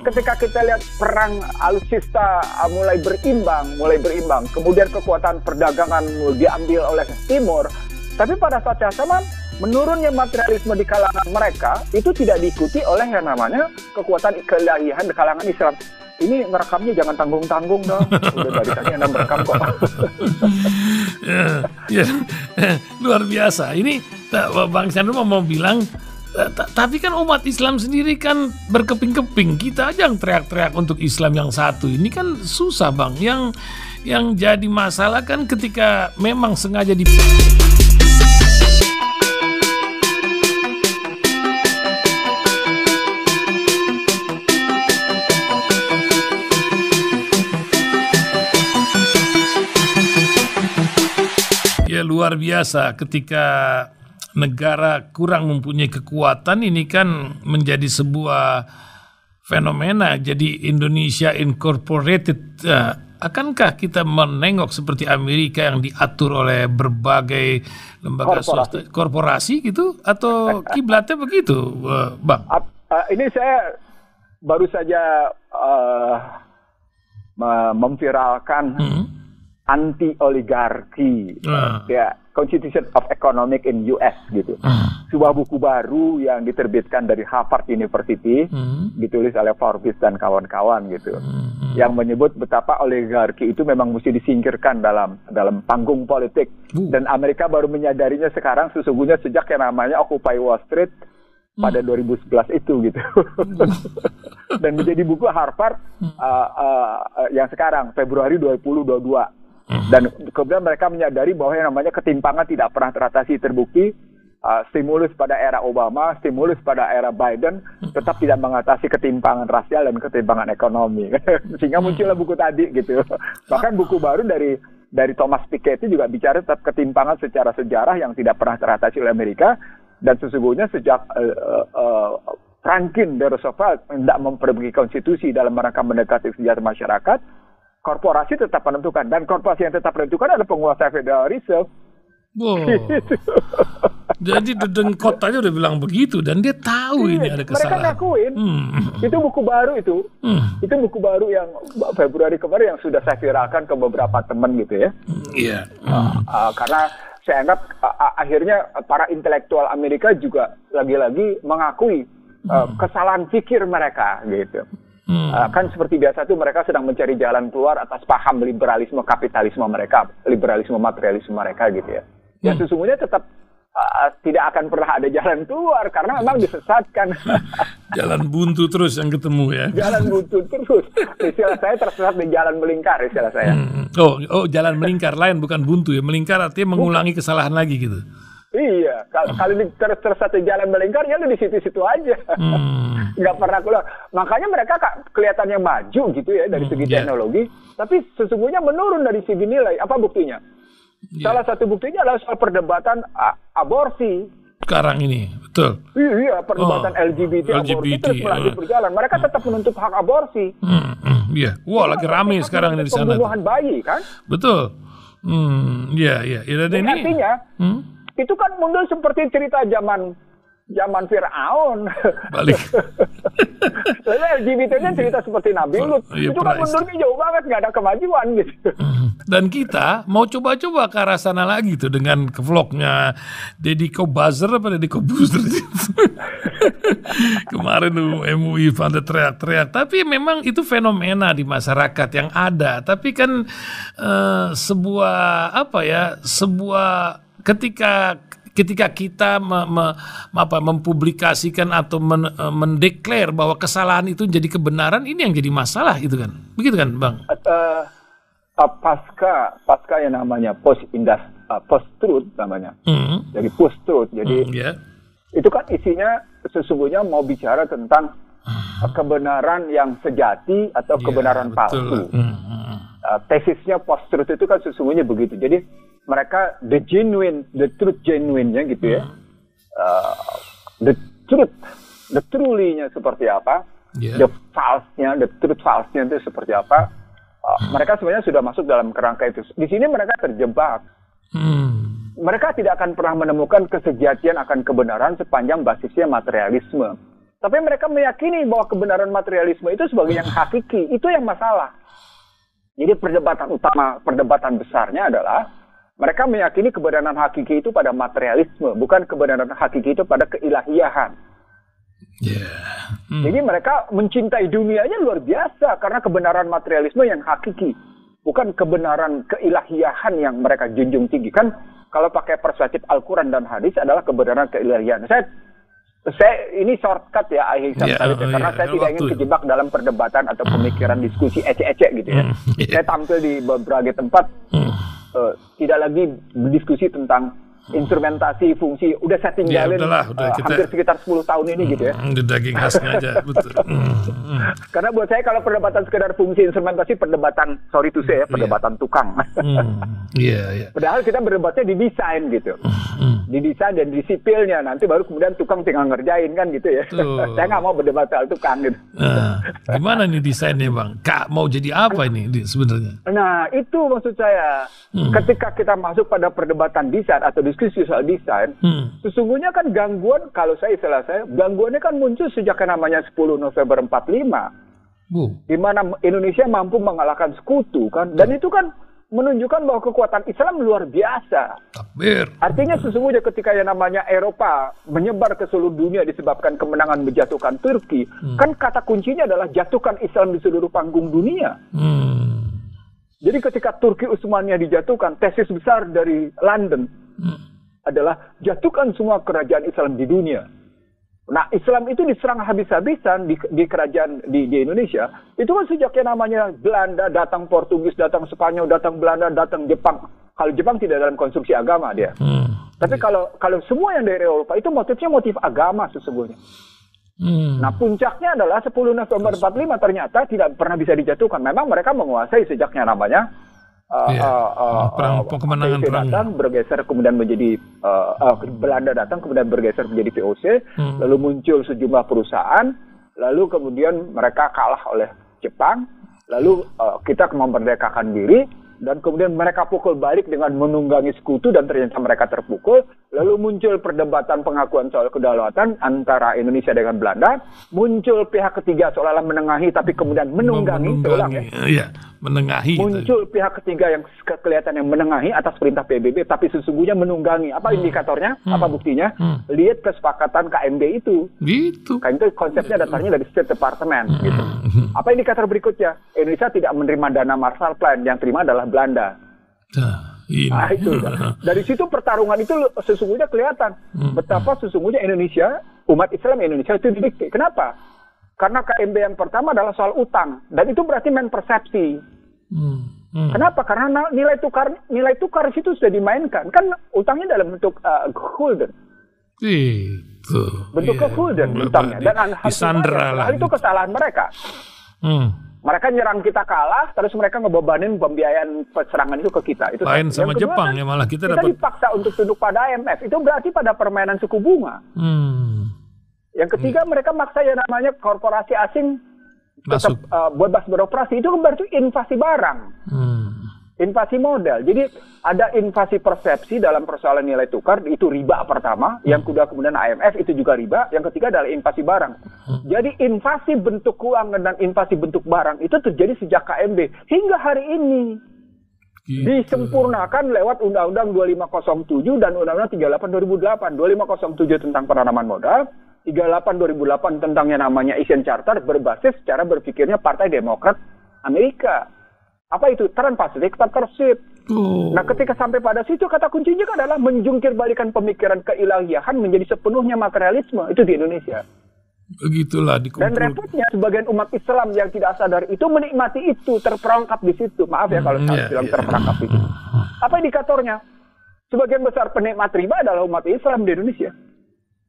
ketika kita lihat perang alutsista mulai berimbang, kemudian kekuatan perdagangan diambil oleh Timur, tapi pada saat yang sama menurunnya materialisme di kalangan mereka itu tidak diikuti oleh yang namanya kekuatan keilahian di kalangan Islam. Ini ngerekamnya jangan tanggung-tanggung dong. Udah dari tadi Anda merekam kok. Ya, luar biasa. Ini Bang Chandra mau bilang, tapi kan umat Islam sendiri kan berkeping-keping. Kita aja yang teriak-teriak untuk Islam yang satu. Ini kan susah, Bang. Yang jadi masalah kan ketika memang sengaja ya luar biasa ketika negara kurang mempunyai kekuatan, ini kan menjadi sebuah fenomena. Jadi Indonesia Incorporated, akankah kita menengok seperti Amerika yang diatur oleh berbagai lembaga swasta, korporasi gitu, atau kiblatnya begitu, Bang? Ini saya baru saja memviralkan anti-oligarki, ya, Constitution of Economic in US gitu. Sebuah buku baru yang diterbitkan dari Harvard University, ditulis oleh Forbes dan kawan-kawan gitu, yang menyebut betapa oligarki itu memang mesti disingkirkan dalam panggung politik. Dan Amerika baru menyadarinya sekarang sesungguhnya sejak yang namanya Occupy Wall Street pada 2011 itu gitu. Dan menjadi buku Harvard yang sekarang Februari 2022. Dan kemudian mereka menyadari bahwa yang namanya ketimpangan tidak pernah teratasi, terbukti. Stimulus pada era Obama, stimulus pada era Biden tetap tidak mengatasi ketimpangan rasial dan ketimpangan ekonomi. Sehingga muncullah buku tadi gitu. Bahkan buku baru dari Thomas Piketty juga bicara tetap ketimpangan secara sejarah yang tidak pernah teratasi oleh Amerika. Dan sesungguhnya sejak Franklin D. Roosevelt hendak memperbaiki konstitusi dalam rangka mendekati kesejahteraan masyarakat, korporasi tetap menentukan, dan korporasi yang tetap menentukan adalah penguasa Federal Reserve. Wow. Jadi Dedengkot aja udah bilang begitu, dan dia tahu ini ada kesalahan. Mereka ngakuin. Itu buku baru itu. Itu buku baru yang Februari kemarin yang sudah saya viralkan ke beberapa teman gitu ya. Iya. Karena saya anggap akhirnya para intelektual Amerika juga lagi-lagi mengakui kesalahan pikir mereka gitu. Kan seperti biasa tuh mereka sedang mencari jalan keluar atas paham liberalisme kapitalisme mereka, liberalisme materialisme mereka gitu ya. Ya sesungguhnya tetap tidak akan pernah ada jalan keluar karena memang disesatkan. Jalan buntu terus yang ketemu ya. Jalan buntu terus. Istilah saya tersesat di jalan melingkar, istilah saya. Oh, jalan melingkar, lain bukan buntu ya. Melingkar artinya mengulangi kesalahan lagi gitu. Iya, kalau tersesat di jalan melingkar ya lu di situ-situ aja. Nggak pernah keluar. Makanya mereka kelihatannya maju gitu ya dari segi teknologi, tapi sesungguhnya menurun dari segi nilai. Apa buktinya? Salah satu buktinya adalah soal perdebatan aborsi. Sekarang ini, betul. Iya, perdebatan LGBT aborsi terus melanjut berjalan. Mereka tetap menuntut hak aborsi. Iya, wah lagi rame sekarang di sana. Pembunuhan bayi kan? Betul. Iya. Ini artinya itu kan mundur seperti cerita zaman Fir'aun. Balik. LGBT-nya cerita seperti Nabi Lut. Itu kan mundurnya jauh banget, nggak ada kemajuan gitu. Dan kita mau coba-coba ke arah sana lagi tuh dengan ke vlognya Deddy Kobuzer apa Deddy Kobuzer. Kemarin tuh MUI pada teriak-teriak. Tapi memang itu fenomena di masyarakat yang ada. Tapi kan sebuah ketika kita mempublikasikan atau mendeklar bahwa kesalahan itu jadi kebenaran, ini yang jadi masalah itu kan, begitu kan, Bang? Pasca yang namanya post truth namanya, jadi post truth, jadi itu kan isinya sesungguhnya mau bicara tentang kebenaran yang sejati atau kebenaran palsu. Tesisnya post truth itu kan sesungguhnya begitu. Jadi mereka the truth genuine-nya gitu ya. The truly-nya seperti apa? The truth false-nya itu seperti apa? Mereka sebenarnya sudah masuk dalam kerangka itu. Di sini mereka terjebak. Mereka tidak akan pernah menemukan kesejatian akan kebenaran sepanjang basisnya materialisme. Tapi mereka meyakini bahwa kebenaran materialisme itu sebagai yang hakiki. Itu yang masalah. Jadi perdebatan besarnya adalah mereka meyakini kebenaran hakiki itu pada materialisme, bukan kebenaran hakiki itu pada keilahiyahan. Jadi mereka mencintai dunianya luar biasa karena kebenaran materialisme yang hakiki, bukan kebenaran keilahiyahan yang mereka junjung tinggi. Kan kalau pakai perspektif Al-Quran dan hadis adalah kebenaran keilahiyahan. Saya ini shortcut ya karena saya tidak ingin kejebak dalam perdebatan atau pemikiran diskusi ecek-ecek gitu ya. Saya tampil di berbagai tempat tidak lagi berdiskusi tentang instrumentasi fungsi, udah saya tinggalin hampir sekitar 10 tahun ini gitu ya. Di daging khasnya aja, betul. Karena buat saya kalau perdebatan sekedar fungsi instrumentasi, perdebatan sorry to say ya, perdebatan tukang. Padahal kita berdebatnya di desain gitu. Di desain dan di sipilnya, nanti baru kemudian tukang tinggal ngerjain kan gitu ya. Saya nggak mau berdebat soal tukang gitu. Gimana nih desainnya Bang? Kak mau jadi apa ini sebenarnya? Nah itu maksud saya. Ketika kita masuk pada perdebatan desain atau diskusi soal desain, sesungguhnya kan gangguan, kalau istilah saya, gangguannya kan muncul sejak yang namanya 10 November 45. Di mana Indonesia mampu mengalahkan sekutu kan, dan itu kan menunjukkan bahwa kekuatan Islam luar biasa. Takbir. Artinya sesungguhnya ketika yang namanya Eropa menyebar ke seluruh dunia disebabkan kemenangan menjatuhkan Turki, kan kata kuncinya adalah jatuhkan Islam di seluruh panggung dunia. Jadi ketika Turki Utsmaniyah dijatuhkan, tesis besar dari London adalah jatuhkan semua kerajaan Islam di dunia. Nah, Islam itu diserang habis-habisan di kerajaan di Indonesia. Itu kan sejak yang namanya Belanda, datang Portugis, datang Spanyol, datang Belanda, datang Jepang. Kalau Jepang tidak dalam konstruksi agama dia. Tapi kalau semua yang dari Eropa itu motifnya motif agama sesungguhnya. Nah, puncaknya adalah 10 November 45 ternyata tidak pernah bisa dijatuhkan. Memang mereka menguasai sejaknya namanya kemenangan perang datang bergeser kemudian menjadi Belanda datang kemudian bergeser menjadi VOC, lalu muncul sejumlah perusahaan, lalu kemudian mereka kalah oleh Jepang, lalu kita memerdekakan diri, dan kemudian mereka pukul balik dengan menunggangi sekutu dan ternyata mereka terpukul. Lalu muncul perdebatan pengakuan soal kedaulatan antara Indonesia dengan Belanda. Muncul pihak ketiga seolah-olah menengahi tapi kemudian menunggangi. Menengahi. Muncul pihak ketiga yang kelihatan yang menengahi atas perintah PBB tapi sesungguhnya menunggangi. Apa indikatornya? Apa buktinya? Lihat kesepakatan KMB itu. Gitu. Kan itu konsepnya datangnya dari State Department. Gitu. Apa indikator berikutnya? Indonesia tidak menerima dana Marshall Plan, yang terima adalah Belanda. Nah, itu. Dari situ pertarungan itu sesungguhnya kelihatan betapa sesungguhnya Indonesia, umat Islam Indonesia itu didikte. Kenapa? Karena KMB yang pertama adalah soal utang, dan itu berarti main persepsi. Kenapa? Karena nilai tukar itu sudah dimainkan. Kan utangnya dalam bentuk gulden. Itu. Bentuk gulden utangnya, dan hal itu kesalahan mereka. Mereka nyerang kita kalah, terus mereka ngebebanin pembiayaan serangan itu ke kita. Itu lain sama Jepang kan, ya, malah kita dipaksa untuk tunduk pada IMF. Itu berarti pada permainan suku bunga. Yang ketiga mereka maksa yang namanya korporasi asing tetap bebas beroperasi. Itu berarti invasi barang. Invasi modal. Jadi ada invasi persepsi dalam persoalan nilai tukar, itu riba pertama. Yang kedua kemudian IMF, itu juga riba. Yang ketiga adalah invasi barang. Jadi invasi bentuk keuangan dan invasi bentuk barang itu terjadi sejak KMB hingga hari ini. Disempurnakan lewat Undang-Undang 2507 dan Undang-Undang 38 2008. 2507 tentang penanaman modal, 38 2008 tentang yang namanya Asian Charter, berbasis cara berpikirnya Partai Demokrat Amerika. Apa itu? Trans-Pacific Partnership. Nah, ketika sampai pada situ, kata kuncinya adalah menjungkir balikan pemikiran keilahiyahan menjadi sepenuhnya materialisme. Itu di Indonesia. Begitulah dikumpul. Dan repotnya sebagian umat Islam yang tidak sadar itu menikmati itu, terperangkap di situ. Maaf ya kalau saya bilang terperangkap di situ. Apa indikatornya? Sebagian besar penikmat riba adalah umat Islam di Indonesia.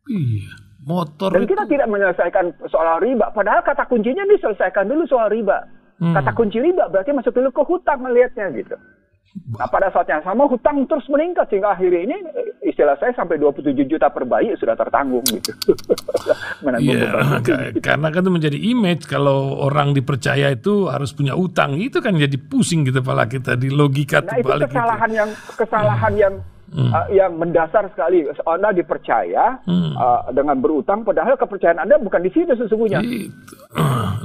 Iya. Motor. Dan kita tidak menyelesaikan soal riba. Padahal kata kuncinya diselesaikan dulu soal riba. Kata kunci riba berarti masuk dulu ke hutang melihatnya gitu. Nah, pada saat yang sama hutang terus meningkat sehingga akhirnya ini istilah saya sampai 27 juta per bayi sudah tertanggung gitu. Karena kan itu menjadi image kalau orang dipercaya itu harus punya utang, itu kan jadi pusing gitu kepala kita di logika. Nah, itu kesalahan yang yang mendasar sekali. Anda dipercaya dengan berutang, padahal kepercayaan Anda bukan di situ sesungguhnya.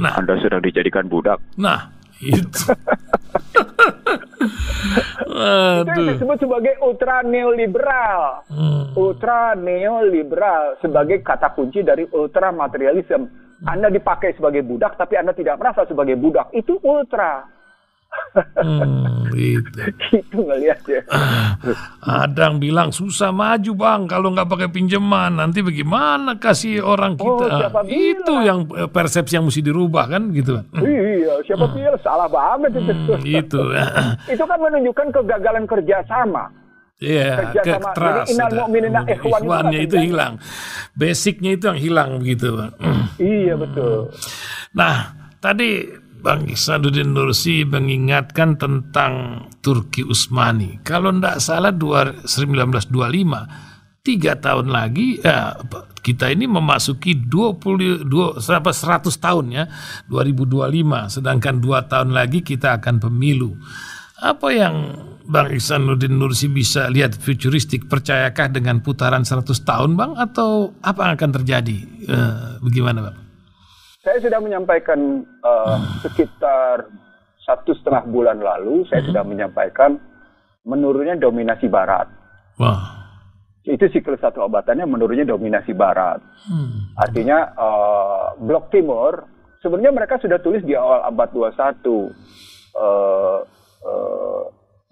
Nah, Anda sudah dijadikan budak. Nah, itu. Itu yang disebut sebagai ultra neoliberal. Ultra neoliberal sebagai kata kunci dari ultra materialism. Anda dipakai sebagai budak, tapi Anda tidak merasa sebagai budak. Itu ultra. Gitu ngelihatnya. Ada yang bilang susah maju bang kalau nggak pakai pinjaman, nanti bagaimana kasih orang kita. Itu yang persepsi yang mesti dirubah kan gitu. Iya, siapa bilang salah banget itu. Itu itu kan menunjukkan kegagalan kerjasama. Iya, keteras. Ikhwannya itu hilang. Basicnya itu yang hilang begitu. Iya betul. Nah, tadi Bang Ihsanuddin Nursi mengingatkan tentang Turki Utsmani. Kalau tidak salah 1925, 3 tahun lagi kita ini memasuki 100 tahun ya, 2025. Sedangkan 2 tahun lagi kita akan pemilu. Apa yang Bang Ihsanuddin Nursi bisa lihat futuristik? Percayakah dengan putaran 100 tahun Bang? Atau apa yang akan terjadi? Bagaimana Bang? Saya sudah menyampaikan sekitar 1,5 bulan lalu, saya sudah menyampaikan menurunnya dominasi Barat. Wah. Itu siklus satu abatannya menurunnya dominasi Barat. Artinya Blok Timur, sebenarnya mereka sudah tulis di awal abad 21.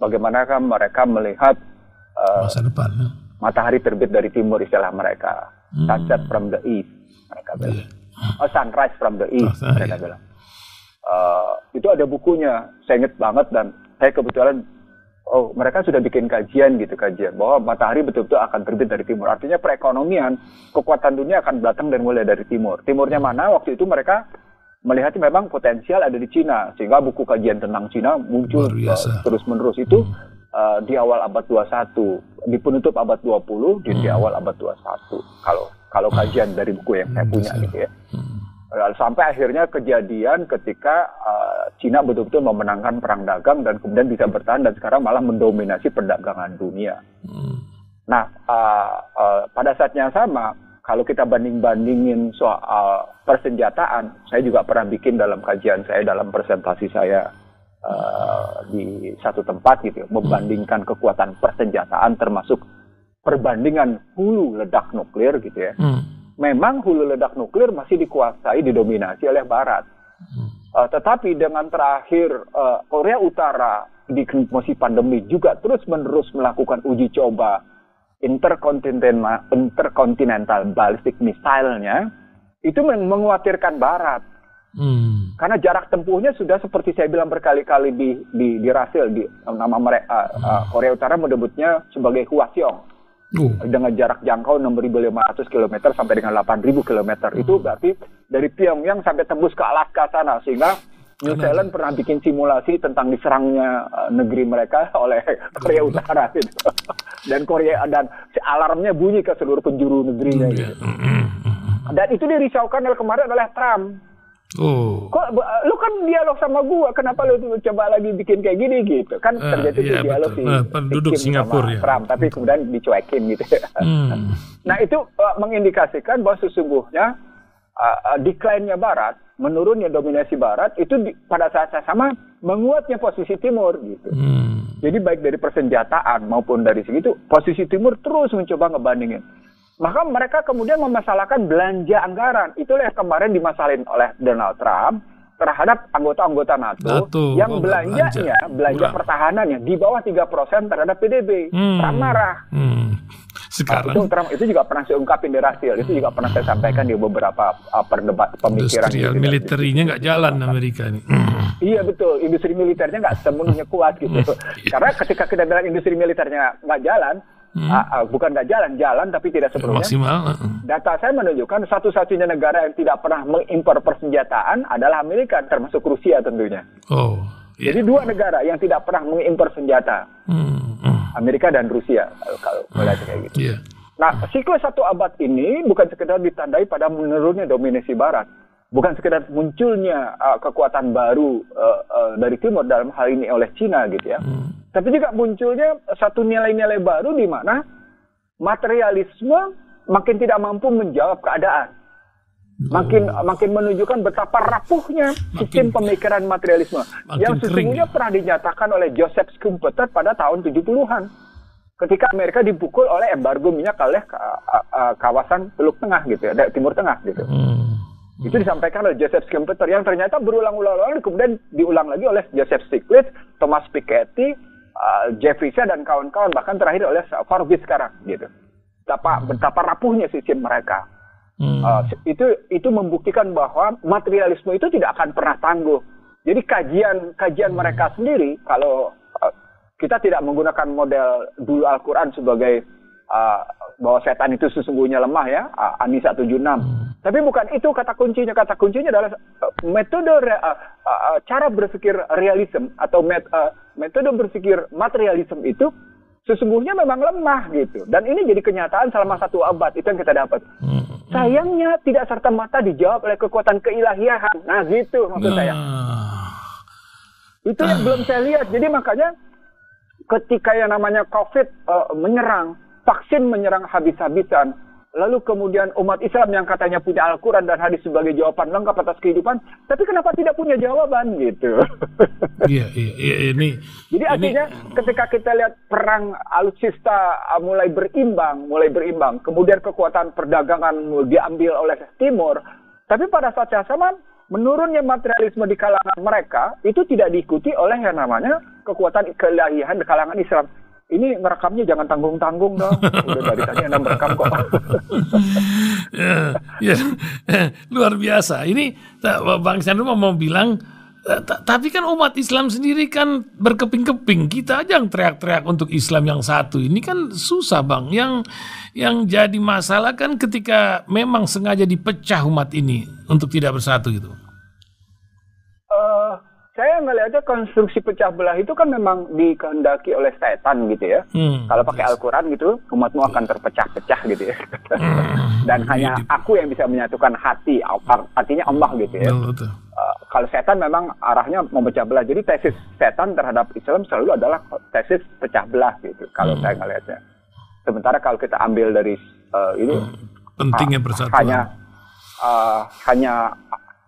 Bagaimanakah mereka melihat masa depan? Matahari terbit dari timur, istilah mereka. Sunset from the east, mereka bilang. Sunrise from the east, mereka bilang. Itu ada bukunya, saya ingat banget, dan saya kebetulan, mereka sudah bikin kajian bahwa matahari betul-betul akan terbit dari timur. Artinya perekonomian, kekuatan dunia akan datang dan mulai dari timur. Timurnya mana? Waktu itu mereka melihatnya memang potensial ada di Cina, sehingga buku kajian tentang Cina muncul terus-menerus itu di awal abad 21, di penutup abad 20, di awal abad 21. Kalau kajian dari buku yang saya punya gitu ya. Sampai akhirnya kejadian ketika Cina betul-betul memenangkan perang dagang dan kemudian bisa bertahan dan sekarang malah mendominasi perdagangan dunia. Nah, pada saat yang sama, kalau kita banding-bandingin soal persenjataan, saya juga pernah bikin dalam kajian saya, dalam presentasi saya di satu tempat gitu, membandingkan kekuatan persenjataan termasuk perbandingan hulu ledak nuklir gitu ya. Memang hulu ledak nuklir masih dikuasai, didominasi oleh Barat. Tetapi dengan terakhir Korea Utara di musim pandemi juga terus-menerus melakukan uji coba intercontinental ballistic missile-nya, itu mengkhawatirkan Barat. Karena jarak tempuhnya sudah seperti saya bilang berkali-kali dirasil di nama mereka. Korea Utara menyebutnya sebagai Hwasong. Dengan jarak jangkau 6.500 km sampai dengan 8.000 km. Itu berarti dari Pyongyang sampai tembus ke Alaska sana, sehingga New Zealand pernah bikin simulasi tentang diserangnya negeri mereka oleh Korea Utara gitu. Dan alarmnya bunyi ke seluruh penjuru negerinya gitu. Dan itu dirisaukan kemarin oleh Trump. Kok lu kan dialog sama gua, kenapa lu coba lagi bikin kayak gini gitu? Kan terjadi dialog si penduduk Singapura ya. Trump, tapi kemudian dicuekin gitu. Nah, itu mengindikasikan bahwa sesungguhnya decline-nya Barat, menurunnya dominasi Barat itu pada saat yang sama menguatnya posisi Timur gitu. Jadi baik dari persenjataan maupun dari segi itu, posisi Timur terus mencoba ngebandingin. Maka mereka kemudian memasalahkan belanja anggaran. Itulah yang kemarin dimasalahin oleh Donald Trump terhadap anggota-anggota NATO yang belanja pertahanannya di bawah 3% terhadap PDB. Trump marah. Sekarang itu juga pernah saya ungkapin di Rasil. Itu juga pernah saya sampaikan di beberapa pemikiran. Industrial militernya nggak jalan Amerika ini. Iya betul, industri militernya nggak sepenuhnya kuat gitu. Karena ketika kita bilang industri militernya nggak jalan, bukan nggak jalan tapi tidak sepenuhnya maksimal. Data saya menunjukkan satu-satunya negara yang tidak pernah mengimpor persenjataan adalah Amerika, termasuk Rusia tentunya. Jadi 2 negara yang tidak pernah mengimpor senjata, Amerika dan Rusia kalau melihat kayak gitu. Nah, siklus 1 abad ini bukan sekedar ditandai pada menurunnya dominasi Barat, bukan sekedar munculnya kekuatan baru dari Timur, dalam hal ini oleh Cina gitu ya. Tapi juga munculnya satu nilai-nilai baru di mana materialisme makin tidak mampu menjawab keadaan. Makin menunjukkan betapa rapuhnya sistem pemikiran materialisme yang sesungguhnya pernah dinyatakan oleh Joseph Schumpeter pada tahun 70-an. Ketika Amerika dipukul oleh embargo minyak oleh kawasan Teluk Tengah gitu ya, Timur Tengah gitu. Itu disampaikan oleh Joseph Schumpeter yang ternyata berulang-ulang kemudian diulang lagi oleh Joseph Stiglitz, Thomas Piketty, Jeffrey dan kawan-kawan, bahkan terakhir oleh Forbes sekarang gitu. Betapa rapuhnya sistem mereka. Itu membuktikan bahwa materialisme itu tidak akan pernah tangguh. Jadi kajian mereka sendiri, kalau kita tidak menggunakan model dulu Al-Quran sebagai bahwa setan itu sesungguhnya lemah ya, An-Nisa 76. Tapi bukan itu kata kuncinya. Kata kuncinya adalah metode cara berpikir realism atau metode berpikir materialism itu sesungguhnya memang lemah gitu. Dan ini jadi kenyataan selama 1 abad, itu yang kita dapat. Sayangnya tidak serta-merta dijawab oleh kekuatan keilahian. Nah gitu maksud saya. Itu yang belum saya lihat. Jadi makanya ketika yang namanya COVID menyerang, vaksin menyerang habis-habisan, lalu kemudian umat Islam yang katanya punya Al-Quran dan hadis sebagai jawaban lengkap atas kehidupan, tapi kenapa tidak punya jawaban gitu? Iya, ini. Jadi artinya ketika kita lihat perang alutsista mulai berimbang, kemudian kekuatan perdagangan diambil oleh Timur, tapi pada saat yang sama menurunnya materialisme di kalangan mereka itu tidak diikuti oleh yang namanya kekuatan keilahian di kalangan Islam. Ini ngerekamnya jangan tanggung-tanggung dong. Udah dari tadi Anda merekam kok. ya, luar biasa. Ini Bang Chandra mau bilang, tapi kan umat Islam sendiri kan berkeping-keping. Kita aja yang teriak-teriak untuk Islam yang satu. Ini kan susah Bang. Yang jadi masalah kan ketika memang sengaja dipecah umat ini untuk tidak bersatu gitu. Saya melihatnya konstruksi pecah belah itu kan memang dikehendaki oleh setan gitu ya. Kalau pakai Al-Quran gitu, umatmu akan terpecah-pecah gitu ya. Dan hanya aku yang bisa menyatukan hati, artinya Allah gitu ya. Kalau setan memang arahnya memecah belah. Jadi tesis setan terhadap Islam selalu adalah tesis pecah belah gitu. Kalau saya ngelihatnya. Sementara kalau kita ambil dari ini pentingnya persatuan. Hanya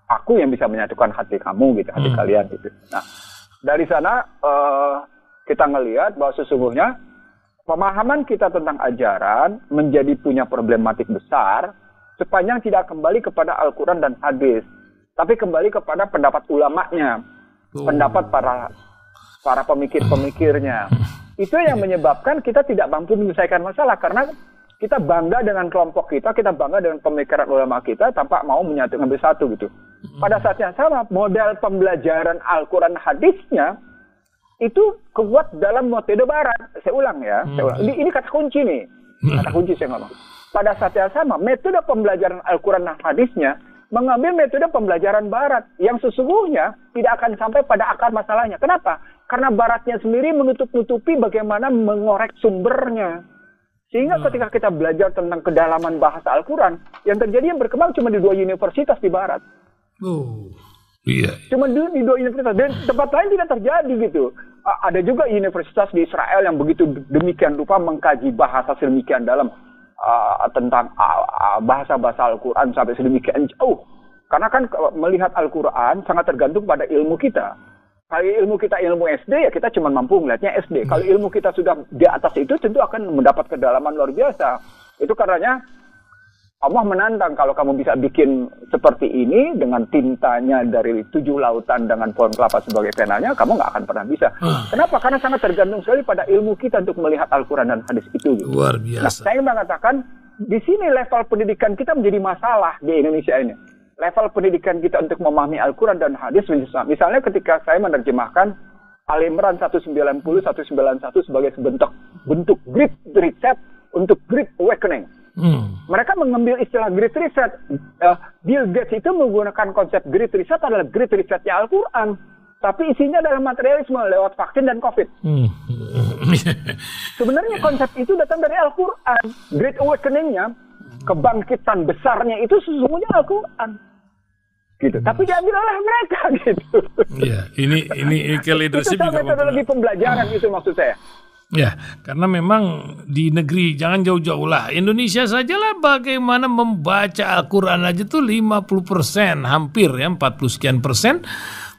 aku yang bisa menyatukan hati kamu gitu, hati kalian gitu. Nah, dari sana kita ngelihat bahwa sesungguhnya pemahaman kita tentang ajaran menjadi punya problematik besar sepanjang tidak kembali kepada Al-Quran dan hadis, tapi kembali kepada pendapat ulamanya, pendapat para pemikir-pemikirnya. Itu yang menyebabkan kita tidak mampu menyelesaikan masalah karena kita bangga dengan kelompok kita bangga dengan pemikiran ulama kita tanpa mau menyatukan bersatu gitu. Pada saat yang sama, model pembelajaran Al-Quran hadisnya itu kuat dalam metode barat. Saya ulang ya. Ini kata kunci nih. Kata kunci saya ngomong. Pada saat yang sama, metode pembelajaran Al-Quran dan hadisnya mengambil metode pembelajaran barat yang sesungguhnya tidak akan sampai pada akar masalahnya. Kenapa? Karena baratnya sendiri menutup-nutupi bagaimana mengorek sumbernya. Sehingga ketika kita belajar tentang kedalaman bahasa Al-Quran, yang terjadi yang berkembang cuma di 2 universitas di barat. Cuma di 2 universitas. Dan tempat lain tidak terjadi gitu. Ada juga universitas di Israel yang begitu demikian rupa mengkaji bahasa sedemikian dalam tentang bahasa-bahasa Al-Quran sampai sedemikian jauh. Karena kan melihat Al-Quran sangat tergantung pada ilmu kita. Kalau ilmu kita ilmu SD, ya kita cuma mampu melihatnya SD. Kalau ilmu kita sudah di atas itu, tentu akan mendapat kedalaman luar biasa. Itu karenanya Allah menantang kalau kamu bisa bikin seperti ini dengan tintanya dari 7 lautan dengan pohon kelapa sebagai penanya, kamu nggak akan pernah bisa. Kenapa? Karena sangat tergantung sekali pada ilmu kita untuk melihat Al-Quran dan hadis itu. Gitu. Luar biasa. Nah, saya mengatakan di sini level pendidikan kita menjadi masalah di Indonesia ini. Level pendidikan kita untuk memahami Al-Quran dan hadis, misalnya ketika saya menerjemahkan Al-Imran 190-191 sebagai bentuk Great Reset untuk Great Awakening. Mereka mengambil istilah Great Reset. Bill Gates itu menggunakan konsep Great Reset adalah Great Resetnya Al-Quran. Tapi isinya adalah materialisme lewat vaksin dan COVID. Sebenarnya konsep itu datang dari Al-Quran. Great Awakening-nya, kebangkitan besarnya itu sesungguhnya Al-Quran. Gitu. Tapi diambil oleh mereka gitu. Iya, ini ke leadership itu juga metodologi pembelajaran itu maksud saya. Ya, karena memang di negeri jangan jauh-jauh lah. Indonesia sajalah bagaimana membaca Al-Quran aja tuh 50%, hampir ya 40 sekian persen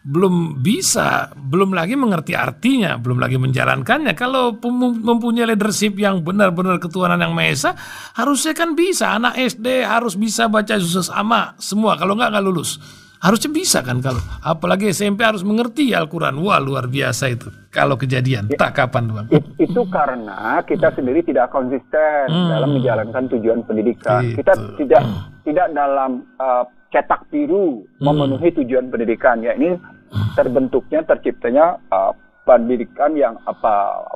belum bisa, belum lagi mengerti artinya, belum lagi menjalankannya. Kalau mempunyai leadership yang benar-benar ketuhanan yang Maha Esa, harusnya kan bisa. Anak SD harus bisa baca Juz Amma semua, kalau nggak lulus. Harusnya bisa kan, kalau apalagi SMP harus mengerti Al-Quran. Wah, luar biasa itu kalau kejadian. Tak kapan, Bang. Itu karena kita sendiri tidak konsisten dalam menjalankan tujuan pendidikan. Kita tidak dalam cetak biru memenuhi tujuan pendidikan. Ya, ini terbentuknya, terciptanya pendidikan yang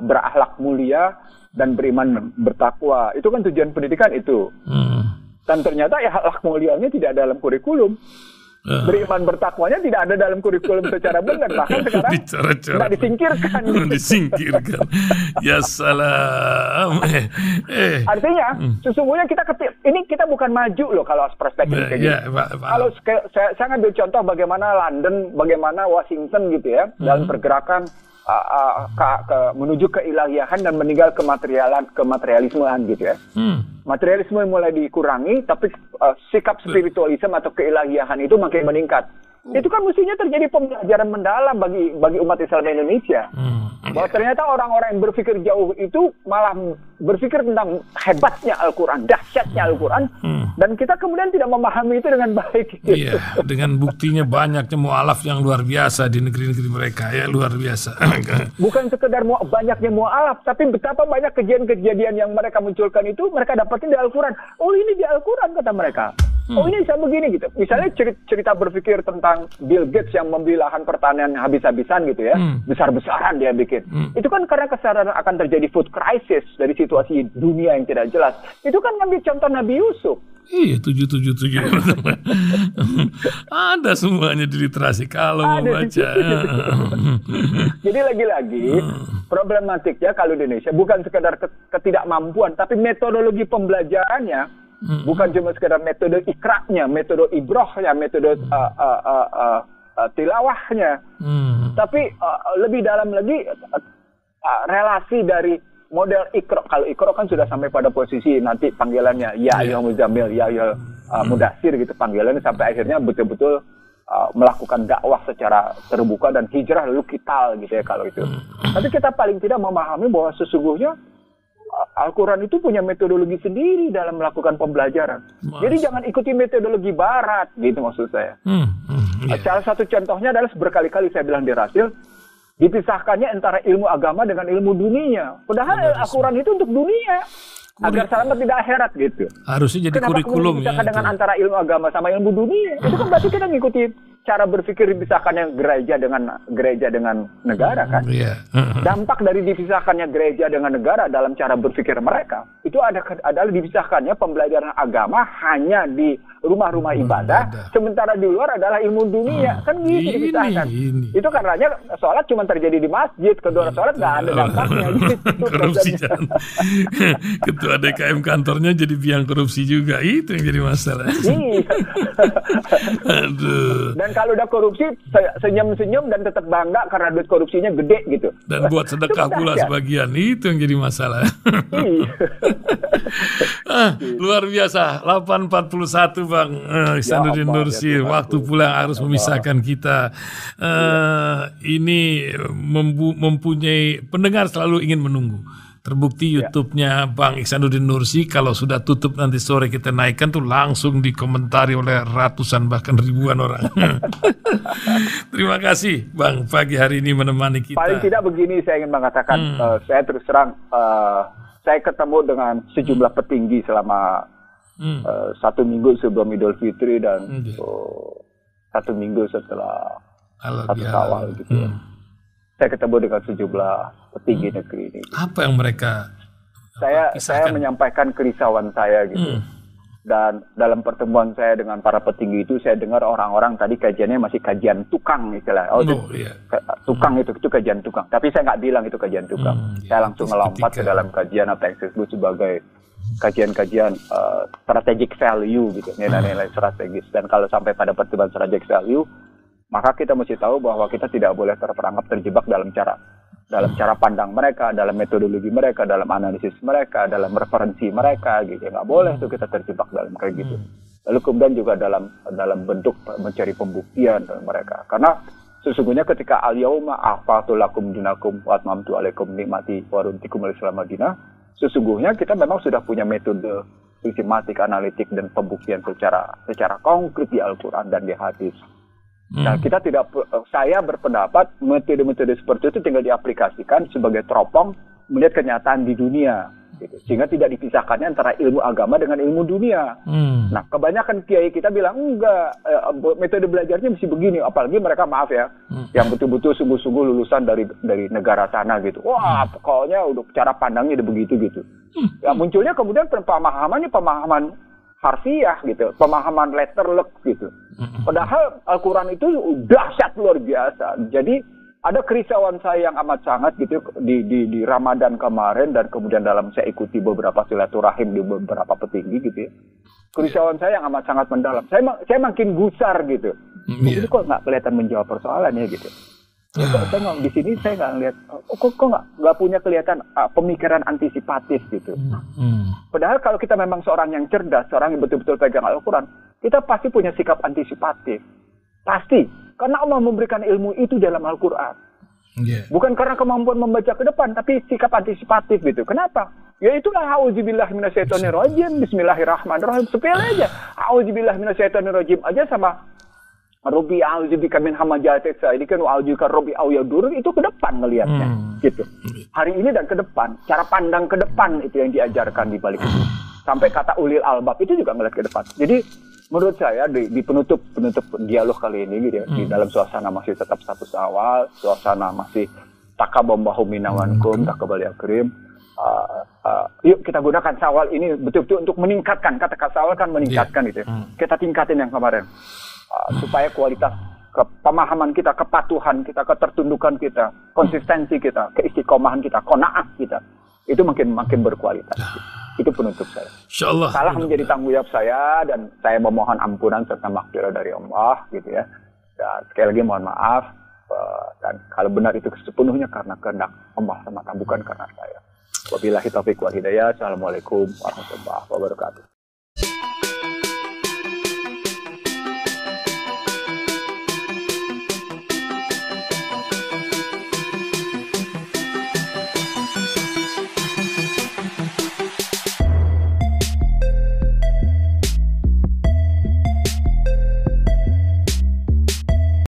berakhlak mulia dan beriman bertakwa. Itu kan tujuan pendidikan itu. Dan ternyata ya akhlak mulianya tidak dalam kurikulum. Beriman bertakwanya tidak ada dalam kurikulum secara benar, bahkan sekarang tidak disingkirkan. Disingkirkan. Ya salam. Artinya sesungguhnya ini kita bukan maju loh kalau perspektif kayak gitu. Kalau saya ngambil contoh bagaimana London, bagaimana Washington gitu ya, dalam pergerakan menuju keilahian dan meninggal kematerialismean gitu ya. Materialisme mulai dikurangi, tapi sikap spiritualisme atau keilahian itu makin meningkat. Itu kan mestinya terjadi pembelajaran mendalam bagi umat Islam Indonesia. Bahwa ternyata orang-orang yang berpikir jauh itu malah berpikir tentang hebatnya Al-Quran, dahsyatnya Al-Quran, dan kita kemudian tidak memahami itu dengan baik. Iya, dengan buktinya banyaknya mu'alaf yang luar biasa di negeri-negeri mereka, ya luar biasa. Bukan sekedar banyaknya mu'alaf, tapi betapa banyak kejadian-kejadian yang mereka munculkan itu mereka dapatin di Al-Quran. Oh, ini di Al-Quran kata mereka. Oh, ini bisa begini gitu. Misalnya cerita berpikir tentang Bill Gates yang membeli lahan pertanian habis-habisan gitu ya, besar-besaran dia bikin. Itu kan karena kesadaran akan terjadi food crisis dari situasi dunia yang tidak jelas. Itu kan ngambil contoh Nabi Yusuf. Iya, 777. Ada semuanya di literasi kalau mau baca. Jadi lagi-lagi problematiknya kalau di Indonesia bukan sekedar ketidakmampuan, tapi metodologi pembelajarannya bukan cuma sekedar metode ikraknya, metode ibrohnya, metode tilawahnya, tapi lebih dalam lagi relasi dari model ikro. Kalau ikro kan sudah sampai pada posisi nanti panggilannya ya ayyuhal muzammil, ya ayyuhal mudaththir gitu, panggilannya sampai akhirnya betul-betul melakukan dakwah secara terbuka dan hijrah lalu kital gitu ya kalau itu. Tapi kita paling tidak memahami bahwa sesungguhnya Al-Quran itu punya metodologi sendiri dalam melakukan pembelajaran. Jadi jangan ikuti metodologi Barat, gitu maksud saya. Salah satu contohnya adalah berkali-kali saya bilang di Rasil, dipisahkannya antara ilmu agama dengan ilmu dunia. Padahal Al-Quran itu untuk dunia, agar selamat tidak akhirat gitu. Harusnya jadi kurikulum ya. Kenapa dengan antara ilmu agama sama ilmu dunia? Itu kan berarti kita ngikuti cara berpikir dipisahkannya gereja dengan negara kan. Dampak dari dipisahkannya gereja dengan negara dalam cara berpikir mereka itu adalah dipisahkannya pembelajaran agama hanya di rumah-rumah ibadah, sementara di luar adalah ilmu dunia. Kan gitu dipisahkan. Itu karenanya sholat cuma terjadi di masjid, kedua sholat nggak ada dampaknya. Korupsi jangan. Ketua DKM kantornya jadi biang korupsi juga, itu yang jadi masalah. Aduh. Dan kalau udah korupsi senyum-senyum dan tetap bangga karena duit korupsinya gede gitu. Dan buat sedekah pula sebagian, itu yang jadi masalah. Luar biasa, 8.41 Bang Ihsanuddin Nursi. Waktu pula yang harus memisahkan kita. Ini mempunyai pendengar selalu ingin menunggu. Terbukti YouTube-nya Bang Ihsanuddin Nursi kalau sudah tutup nanti sore kita naikkan tuh langsung dikomentari oleh ratusan bahkan ribuan orang. Terima kasih Bang pagi hari ini menemani kita. Paling tidak begini saya ingin mengatakan, saya terus terang saya ketemu dengan sejumlah petinggi selama 1 minggu sebelum Idul Fitri dan 1 minggu setelah Syawal gitu ya. Saya ketemu dengan sejumlah petinggi negeri ini. Apa yang mereka saya menyampaikan kerisauan saya gitu. Dan dalam pertemuan saya dengan para petinggi itu saya dengar orang-orang tadi kajiannya masih kajian tukang istilah. Tukang itu kajian tukang. Tapi saya nggak bilang itu kajian tukang. Saya langsung melompat ke dalam kajian apa yang saya sebut sebagai kajian-kajian strategic value gitu, nilai-nilai strategis. Dan kalau sampai pada pertemuan strategic value maka kita mesti tahu bahwa kita tidak boleh terperangkap terjebak dalam cara pandang mereka, dalam metodologi mereka, dalam analisis mereka, dalam referensi mereka, gitu. Nggak boleh tuh kita terjebak dalam kayak gitu. Lalu kemudian juga dalam bentuk mencari pembuktian dalam mereka. Karena sesungguhnya ketika al-yauma a'fatu lakum dinakum wa atmamtu alaikum nikmati wa raditu Islam Madinah, sesungguhnya kita memang sudah punya metode sistematik, analitik dan pembuktian secara konkret di Al-Qur'an dan di hadis. Nah, saya berpendapat metode-metode seperti itu tinggal diaplikasikan sebagai teropong melihat kenyataan di dunia, gitu. Sehingga tidak dipisahkannya antara ilmu agama dengan ilmu dunia. Nah, kebanyakan kiai kita bilang enggak, metode belajarnya mesti begini, apalagi mereka maaf ya, yang betul-betul sungguh-sungguh lulusan dari negara sana gitu. Wah, pokoknya udah cara pandangnya udah begitu gitu. Ya munculnya kemudian pemahaman harfiah gitu, pemahaman letterlek gitu. Padahal Al-Quran itu dahsyat luar biasa. Jadi ada kerisauan saya yang amat sangat gitu di Ramadan kemarin dan kemudian dalam saya ikuti beberapa silaturahim di beberapa petinggi gitu ya. Kerisauan saya yang amat sangat mendalam. Saya makin gusar gitu. Ini kok nggak kelihatan menjawab persoalannya gitu. Ya, saya di sini saya nggak ngeliat, kok nggak punya kelihatan pemikiran antisipatif gitu. Padahal kalau kita memang seorang yang cerdas, seorang yang betul-betul pegang Al-Quran, kita pasti punya sikap antisipatif, pasti, karena Allah memberikan ilmu itu dalam Al-Quran. Bukan karena kemampuan membaca ke depan, tapi sikap antisipatif gitu. Kenapa? Ya itulah auzubillahi minasyaitonirrajim, bismillahirrahmanirrahim, sepele aja. Auzubillahi minasyaitonirrajim aja sama Rabbi a'udzubika min hamazatis sayyidikan wa a'udzubika rabbi au yadur, itu ke depan ngelihatnya gitu. Hari ini dan ke depan, cara pandang ke depan itu yang diajarkan di balik itu. Sampai kata ulil albab itu juga ngelihat ke depan. Jadi menurut saya di penutup dialog kali ini gitu ya, di dalam suasana masih tetap 1 Syawal, suasana masih taqabbalallahu minna wa minkum taqabbal ya karim. Yuk kita gunakan Syawal ini betul-betul untuk meningkatkan, kata Syawal kan meningkatkan gitu ya. Kita tingkatin yang kemarin. Supaya kualitas pemahaman kita, kepatuhan kita, ketertundukan kita, konsistensi kita, keistiqomahan kita, qanaah kita, itu makin berkualitas. Itu penutup saya. Insyaallah. Salah menjadi tanggung jawab saya dan saya memohon ampunan serta maghfirah dari Allah gitu ya. Dan sekali lagi mohon maaf dan kalau benar itu sepenuhnya karena kehendak Allah semata, bukan karena saya. Wabillahi taufiq wal hidayah. Assalamualaikum warahmatullahi wabarakatuh.